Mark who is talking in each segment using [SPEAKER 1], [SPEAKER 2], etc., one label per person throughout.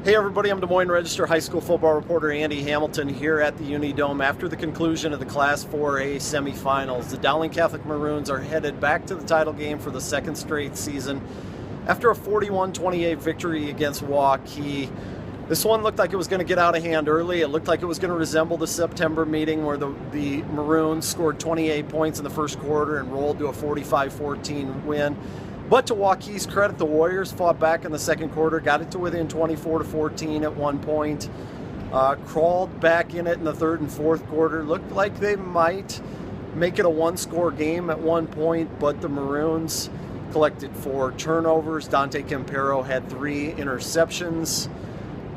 [SPEAKER 1] Hey everybody, I'm Des Moines Register High School football reporter Andy Hamilton here at the UNI-Dome after the conclusion of the Class 4A semifinals. The Dowling Catholic Maroons are headed back to the title game for the second straight season after a 41-28 victory against Waukee. This one looked like it was going to get out of hand early. It looked like it was going to resemble the September meeting where the Maroons scored 28 points in the first quarter and rolled to a 45-14 win. But to Waukee's credit, the Warriors fought back in the second quarter, got it to within 24-14 at one point, crawled back in it in the third and fourth quarter. Looked like they might make it a one-score game at one point, but the Maroons collected 4 turnovers. Dante Campero had 3 interceptions.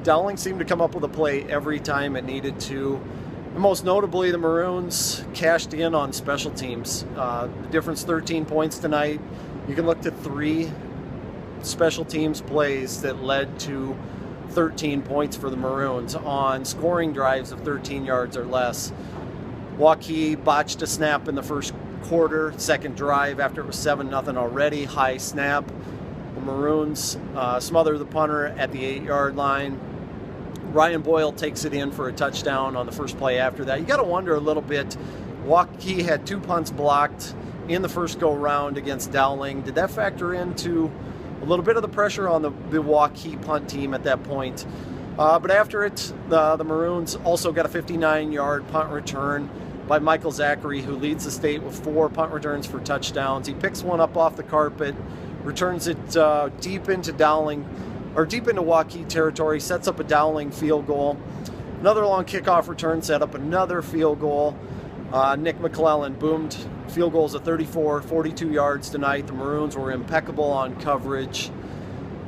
[SPEAKER 1] Dowling seemed to come up with a play every time it needed to. And most notably, the Maroons cashed in on special teams. The difference 13 points tonight. You can look to 3 special teams plays that led to 13 points for the Maroons on scoring drives of 13 yards or less. Waukee botched a snap in the first quarter, second drive after it was 7-0 already, high snap. The Maroons smother the punter at the 8-yard line. Ryan Boyle takes it in for a touchdown on the first play after that. You got to wonder a little bit, Waukee had 2 punts blocked in the first go-round against Dowling. Did that factor into a little bit of the pressure on the Waukee punt team at that point? But after it, the Maroons also got a 59-yard punt return by Michael Zachary, who leads the state with 4 punt returns for touchdowns. He picks one up off the carpet, returns it deep into Waukee territory, sets up a Dowling field goal. Another long kickoff return set up another field goal. Nick McClellan boomed field goals of 34, 42 yards tonight. The Maroons were impeccable on coverage.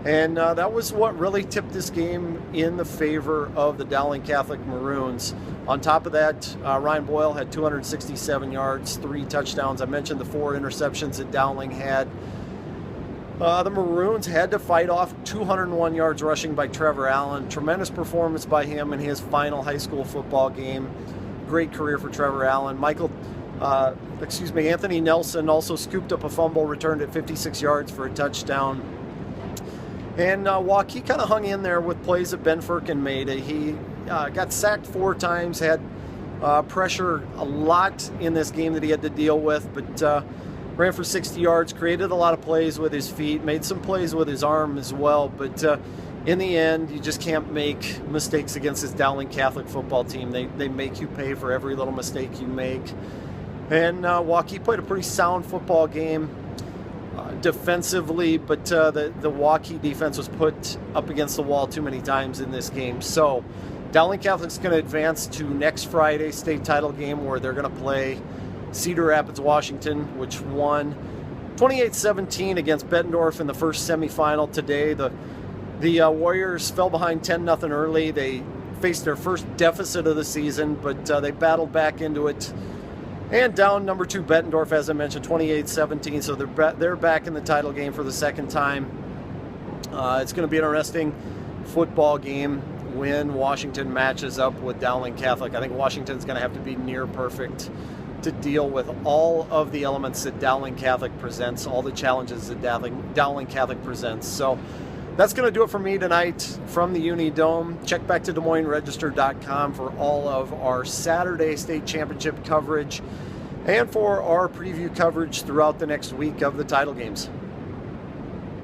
[SPEAKER 1] And that was what really tipped this game in the favor of the Dowling Catholic Maroons. On top of that, Ryan Boyle had 267 yards, 3 touchdowns. I mentioned the 4 interceptions that Dowling had. The Maroons had to fight off 201 yards rushing by Trevor Allen. Tremendous performance by him in his final high school football game. Great career for Trevor Allen. Anthony Nelson also scooped up a fumble, returned at 56 yards for a touchdown. And Waukee kind of hung in there with plays that Ben Firkin made. He got sacked 4 times, had pressure a lot in this game that he had to deal with, but ran for 60 yards, created a lot of plays with his feet, made some plays with his arm as well. But in the end, you just can't make mistakes against this Dowling Catholic football team. They make you pay for every little mistake you make. And Waukee played a pretty sound football game defensively, but the Waukee defense was put up against the wall too many times in this game. So Dowling Catholic's going to advance to next Friday's state title game, where they're going to play Cedar Rapids, Washington, which won 28-17 against Bettendorf in the first semifinal today. The Warriors fell behind 10-0 early. They faced their first deficit of the season, but they battled back into it. And down number 2 Bettendorf, as I mentioned, 28-17. So they're back in the title game for the second time. It's going to be an interesting football game when Washington matches up with Dowling Catholic. I think Washington's going to have to be near perfect to deal with all of the elements that Dowling Catholic presents, all the challenges that Dowling Catholic presents. So that's going to do it for me tonight from the UNI-Dome. Check back to DesMoinesRegister.com for all of our Saturday state championship coverage and for our preview coverage throughout the next week of the title games.